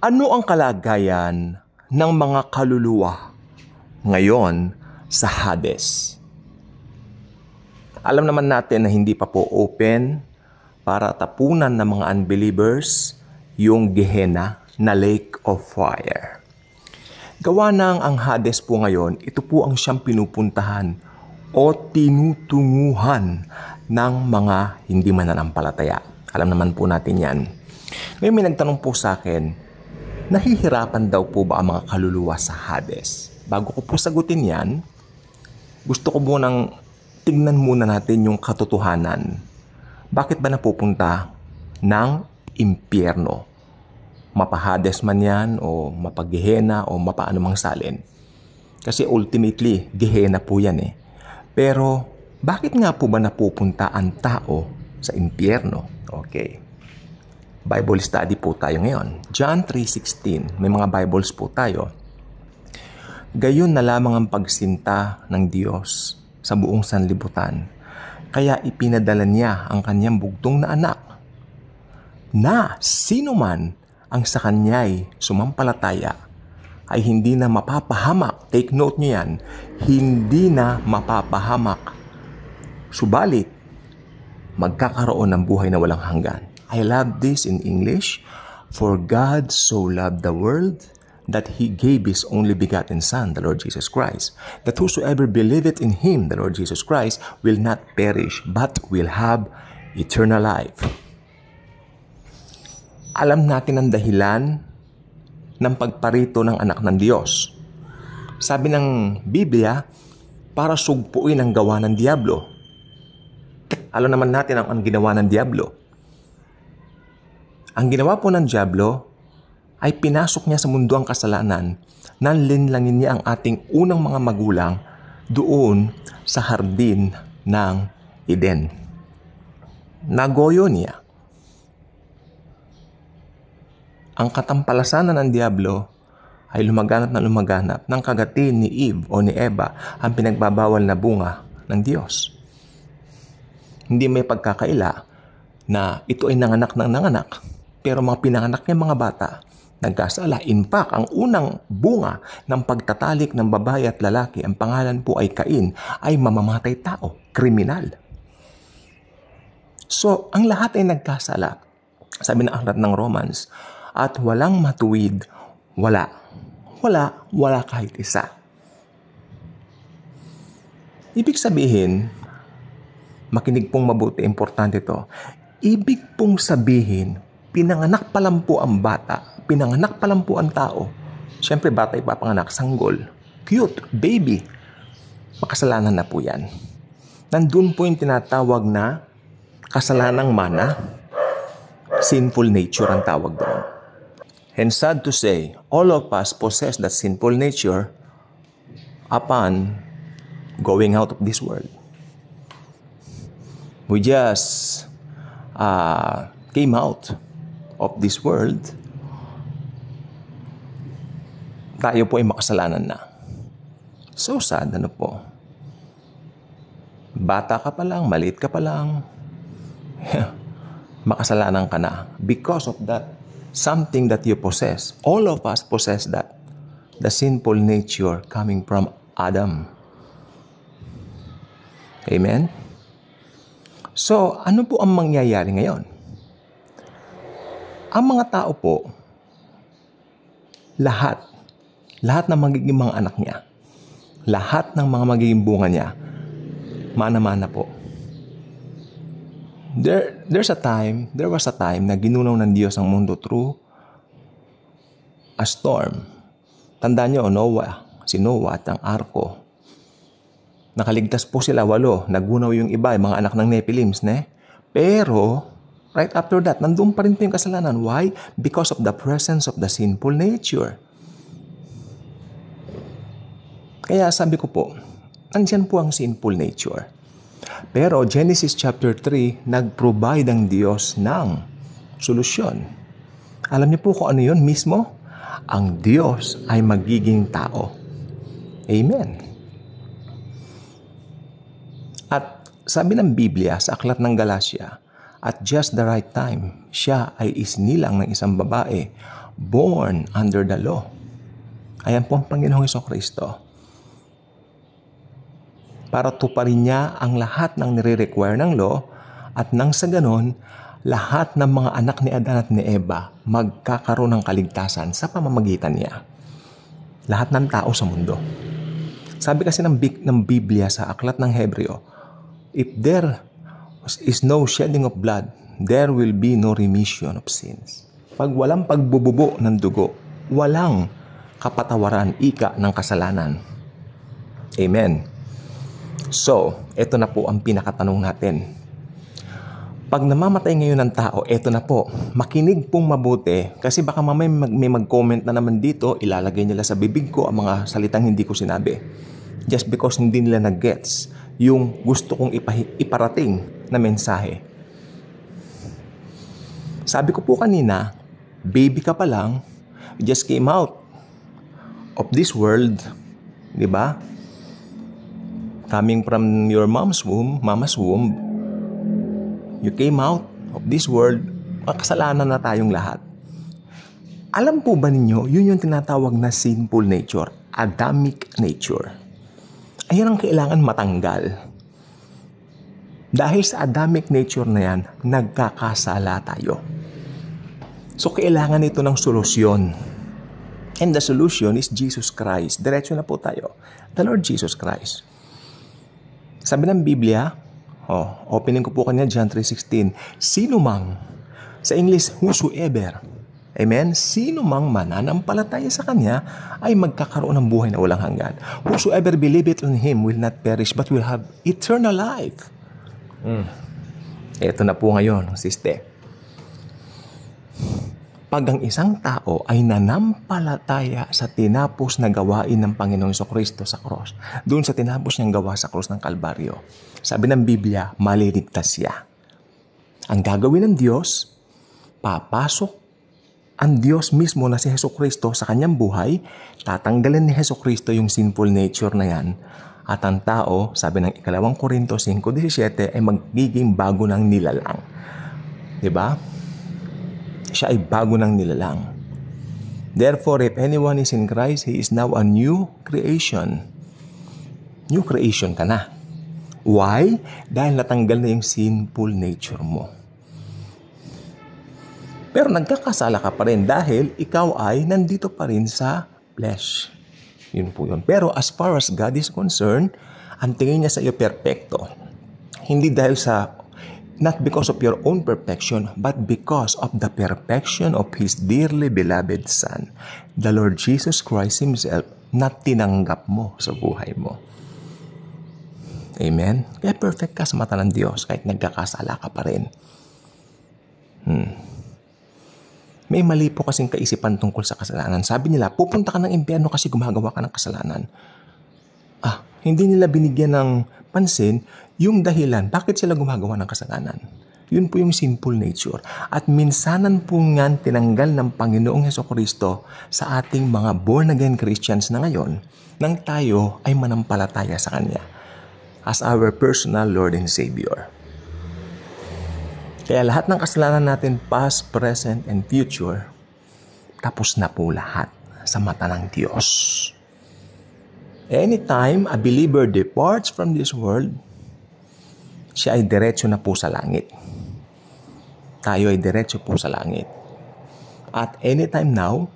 Ano ang kalagayan ng mga kaluluwa ngayon sa Hades? Alam naman natin na hindi pa po open para tapunan ng mga unbelievers yung Gehenna na lake of fire. Gawa ng ang Hades po ngayon, ito po ang siyang pinupuntahan o tinutunguhan ng mga hindi mananampalataya. Alam naman po natin yan. Ngayon may nagtanong po sa akin, nahihirapan daw po ba ang mga kaluluwa sa Hades? Bago ko po sagutin yan, gusto ko munang tingnan muna natin yung katotohanan. Bakit ba napupunta ng impyerno? Mapa-Hades man yan, o mapa-Gehenna, o mapa-anumang salin. Kasi ultimately, Gehenna po yan eh. Pero, bakit nga po ba napupunta ang tao sa impyerno? Okay. Bible study po tayo ngayon. John 3:16. May mga Bibles po tayo. Gayon na lamang ang pagsinta ng Diyos sa buong sanlibutan. Kaya ipinadala niya ang kanyang bugtong na anak na sino man ang sa kanya'y sumampalataya ay hindi na mapapahamak. Take note nyo yan. Hindi na mapapahamak. Subalit, magkakaroon ng buhay na walang hanggan. I love this in English. For God so loved the world that He gave His only begotten Son, the Lord Jesus Christ, that whosoever believeth in Him, the Lord Jesus Christ, will not perish, but will have eternal life. Alam natin ang dahilan ng pagparito ng anak ng Diyos. Sabi ng Biblia, para sugpuin ang gawa ng Diablo. Alam naman natin ang ginawa ng Diablo. Ang ginawa po ng Diablo ay pinasok niya sa mundo ang kasalanan, nanlinlangin niya ang ating unang mga magulang doon sa hardin ng Eden. Nagoyo niya. Ang katampalasanan ng Diablo ay lumaganap na lumaganap ng kagatin ni Eve o ni Eva ang pinagbabawal na bunga ng Diyos. Hindi may pagkakaila na ito ay nanganak ng nanganak, pero mga pinanganak niya mga bata, nagkasala. In fact, ang unang bunga ng pagtatalik ng babae at lalaki, ang pangalan po ay Cain, ay mamamatay tao, kriminal. So, ang lahat ay nagkasala. Sabi ng aklat ng Romans, at walang matuwid, wala kahit isa. Ibig sabihin, makinig pong mabuti, importante ito. Ibig pong sabihin, pinanganak pa lang po ang bata, pinanganak pa lang po ang tao. Siyempre, bata ipapanganak, sanggol, cute, baby. Makasalanan na po yan. Nandun po yung tinatawag na kasalanang mana, sinful nature ang tawag doon. And sad to say, all of us possess that sinful nature upon going out of this world. We just came out of this world. Tayo po ay makasalanan na. So sad, ano po? Bata ka pa lang, maliit ka pa lang, makasalanan ka na. Because of that, something that you possess. All of us possess that. The sinful nature coming from Adam. Amen? So, ano po ang mangyayari ngayon? Ang mga tao po, lahat ng magiging mga anak niya, lahat ng mga magiging bunga niya, mana-mana po. There was a time na ginunaw ng Diyos ang mundo through a storm. Tandaan niyo, si Noah at ang arko. Nakaligtas po sila 8. Nagunaw yung iba, yung mga anak ng Nephilims, ne? Pero, right after that, nandun pa rin po yung kasalanan. Why? Because of the presence of the sinful nature. Kaya sabi ko po, andyan po ang sinful nature. Pero Genesis chapter 3, nag-provide ang Diyos ng solusyon. Alam niyo po kung ano yun mismo? Ang Diyos ay magiging tao. Amen. At sabi ng Biblia sa aklat ng Galatia, at just the right time, siya ay isinilang ng isang babae born under the law. Ayan po ang Panginoong Hesukristo. Para tuparin niya ang lahat ng nire-require ng law at nang sa ganon, lahat ng mga anak ni Adan at ni Eva magkakaroon ng kaligtasan sa pamamagitan niya. Lahat ng tao sa mundo. Sabi kasi ng Biblia sa Aklat ng Hebreo, if there is no shedding of blood, there will be no remission of sins. Pag walang pagbububo ng dugo, walang kapatawaran, ika ng kasalanan. Amen. So, ito na po ang pinakatanong natin. Pag namamatay ngayon ng tao, ito na po, makinig pong mabuti kasi baka mamay may mag-comment na naman dito, ilalagay nila sa bibig ko ang mga salitang hindi ko sinabi. Just because hindi nila na-gets yung gusto kong iparating na mensahe. Sabi ko po kanina, baby ka pa lang, just came out of this world, di ba? Coming from your mama's womb, you came out of this world, makasalanan na tayong lahat. Alam po ba ninyo, yun yung tinatawag na sinful nature, Adamic nature. Ayan ang kailangan matanggal. Dahil sa Adamic nature na yan, nagkakasala tayo. So kailangan ito ng solusyon. And the solution is Jesus Christ. Diretso na po tayo. The Lord Jesus Christ. Sabi ng Biblia, opening ko po kanina, John 3:16, sino mang, sa English, whosoever, amen, sino mang mananampalataya sa Kanya ay magkakaroon ng buhay na walang hanggan. Whosoever believeth on Him will not perish but will have eternal life. Ito na po ngayon, siste. Pag ang isang tao ay nanampalataya sa tinapos na gawain ng Panginoong Jesucristo sa cross, doon sa tinapos niyang gawa sa cross ng Kalbaryo, sabi ng Biblia, maliligtas siya. Ang gagawin ng Diyos, papasok ang Diyos mismo na si Jesucristo sa kanyang buhay, tatanggalin ni Jesucristo yung sinful nature na yan, at ang tao, sabi ng 2 Korintos 5:17, ay magiging bago ng nilalang. Diba? Siya ay bago ng nilalang. Therefore, if anyone is in Christ, he is now a new creation. New creation ka na. Why? Dahil natanggal na yung sinful nature mo. Pero nagkakasala ka pa rin dahil ikaw ay nandito pa rin sa flesh. Yun po yun. Pero as far as God is concerned, ang tingin niya sa iyo perfecto. Hindi dahil sa not because of your own perfection, but because of the perfection of His dearly beloved Son, the Lord Jesus Christ Himself, na tinanggap mo sa buhay mo. Amen? Kaya perfect ka sa mata ng Diyos kahit nagkakasala ka pa rin. May mali po kasing kaisipan tungkol sa kasalanan. Sabi nila, pupunta ka ng impyerno kasi gumagawa ka ng kasalanan. Hindi nila binigyan ng pansin yung dahilan bakit sila gumagawa ng kasalanan. Yun po yung sinful nature. At minsanan po nga tinanggal ng Panginoong Jesucristo sa ating mga born-again Christians na ngayon nang tayo ay manampalataya sa Kanya as our personal Lord and Savior. Kaya lahat ng kasalanan natin, past, present, and future, tapos na po lahat sa mata ng Diyos. Anytime a believer departs from this world, siya ay diretso na po sa langit. Tayo ay diretso po sa langit. At anytime now,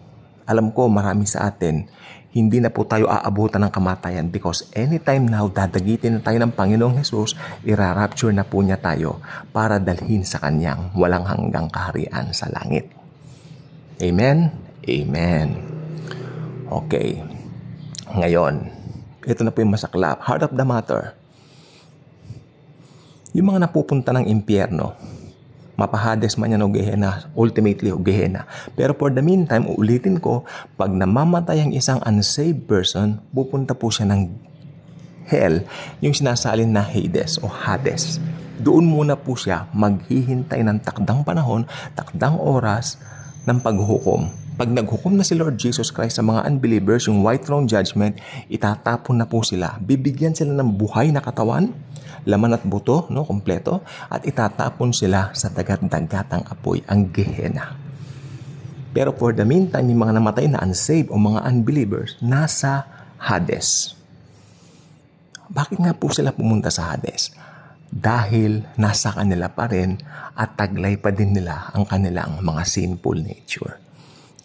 alam ko marami sa atin, hindi na po tayo aabutan ng kamatayan because anytime now, dadagitin na tayo ng Panginoong Jesus, irarapture na po niya tayo para dalhin sa Kanyang walang hanggang kaharian sa langit. Amen? Amen. Okay. Ngayon, ito na po yung masaklap. Heart of the matter. Yung mga napupunta ng impyerno, mapahades man yan o Gehenna, ultimately o Gehenna. Pero for the meantime, uulitin ko, pag namamatay ang isang unsaved person, pupunta po siya ng hell, yung sinasalin na Hades o Hades. Doon muna po siya maghihintay ng takdang panahon, takdang oras ng paghuhukom. Pag naghukom na si Lord Jesus Christ sa mga unbelievers, yung white throne judgment, itatapon na po sila. Bibigyan sila ng buhay na katawan, laman at buto, kompleto, at itatapon sila sa dagat-dagatang apoy, ang Gehenna. Pero for the meantime, yung mga namatay na unsaved o mga unbelievers, nasa Hades. Bakit nga po sila pumunta sa Hades? Dahil nasa kanila pa rin at taglay pa din nila ang kanilang mga sinful nature.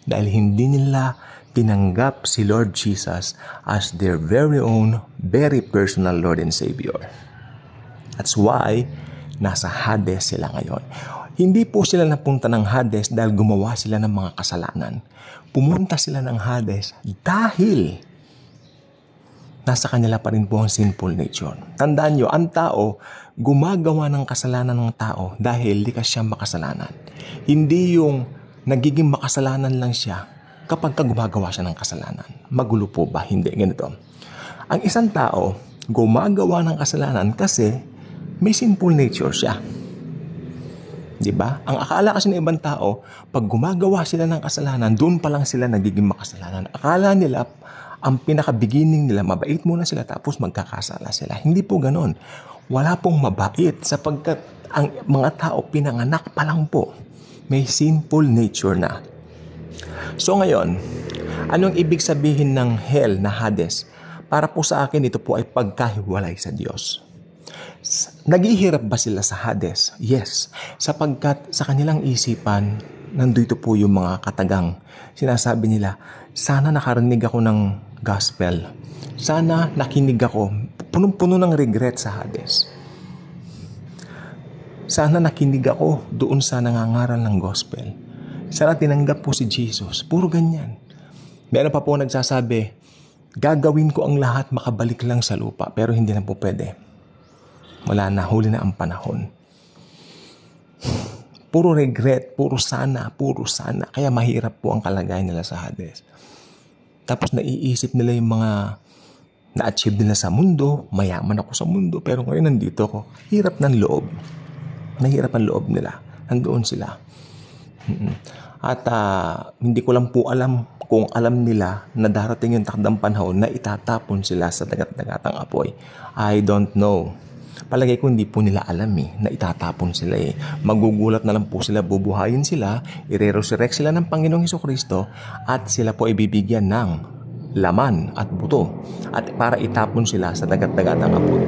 Dahil hindi nila tinanggap si Lord Jesus as their very own, very personal Lord and Savior. That's why nasa Hades sila ngayon. Hindi po sila napunta ng Hades dahil gumawa sila ng mga kasalanan. Pumunta sila ng Hades dahil nasa kanila pa rin po ang sinful nature. Tandaan nyo, ang tao, gumagawa ng kasalanan ng tao dahil likas siyang makasalanan. Hindi yung nagiging makasalanan lang siya kapag gumagawa siya ng kasalanan. Magulo po ba? Hindi. Ganito. Ang isang tao, gumagawa ng kasalanan kasi may sinful nature siya. Diba? Ang akala kasi ng ibang tao, pag gumagawa sila ng kasalanan, doon pa lang sila nagiging makasalanan. Akala nila, ang pinaka-beginning nila, mabait muna sila tapos magkakasala sila. Hindi po ganon. Wala pong mabait sapagkat ang mga tao pinanganak pa lang po. May sinful nature na. So ngayon, anong ibig sabihin ng hell na Hades? Para po sa akin, ito po ay pagkahiwalay sa Diyos. Naghihirap ba sila sa Hades? Yes. Sapagkat sa kanilang isipan, nandito po yung mga katagang. Sinasabi nila, sana nakarinig ako ng gospel. Sana nakinig ako. Punong-puno ng regret sa Hades. Sana nakinig ako doon sa nangangaral ng gospel. Sana tinanggap po si Jesus. Puro ganyan. Meron pa po nagsasabi, gagawin ko ang lahat makabalik lang sa lupa. Pero hindi na po pwede. Wala na, huli na ang panahon. Puro regret, puro sana. Kaya mahirap po ang kalagayan nila sa Hades. Tapos naiisip nila yung mga na-achieve nila sa mundo. Mayaman ako sa mundo, pero ngayon nandito ako. Hirap ng loob. Nahirap ang loob nila. Nandoon sila. At hindi ko lang po alam kung alam nila na darating yung takdang panahon na itatapon sila sa dagat-dagatang apoy. I don't know. Palagay ko hindi po nila alam na itatapon sila Magugulat na lang po sila, bubuhayin sila, ire-resurrect sila ng Panginoong Hesukristo at sila po ibibigyan ng laman at buto at para itapon sila sa dagat-dagatang apoy.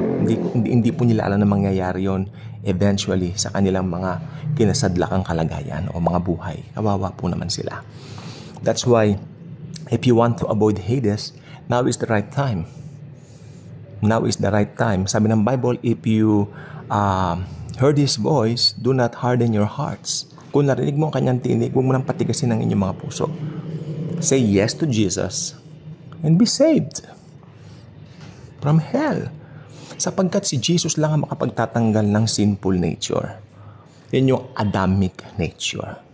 Hindi po nila alam na mangyayari yon eventually sa kanilang mga kinasadlakang kalagayan o mga buhay. Kawawa po naman sila. That's why if you want to avoid Hades, now is the right time. Now is the right time. Sabi ng Bible, if you heard His voice, do not harden your hearts. Kung narinig mo ang kanyang tinig, huwag mo nang patigasin ang inyong mga puso. Say yes to Jesus and be saved from hell. Sapagkat si Jesus lang ang makapagtatanggal ng sinful nature. Yan yung Adamic nature.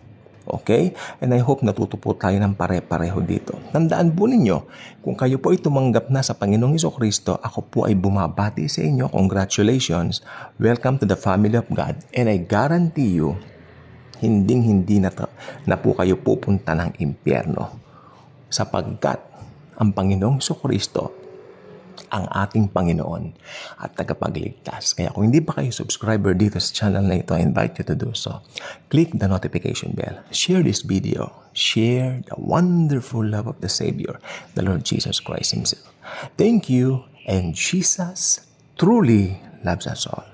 Okay? And I hope natuto po tayo ng pare-pareho dito. Tandaan po ninyo, kung kayo po ay tumanggap na sa Panginoong Hesukristo, ako po ay bumabati sa inyo. Congratulations. Welcome to the family of God. And I guarantee you, hinding-hindi na po kayo pupunta ng impyerno. Sapagkat ang Panginoong Hesukristo ang ating Panginoon at tagapagligtas. Kaya kung hindi pa kayo subscriber dito sa channel na ito, I invite you to do so. Click the notification bell. Share this video. Share the wonderful love of the Savior, the Lord Jesus Christ Himself. Thank you, and Jesus truly loves us all.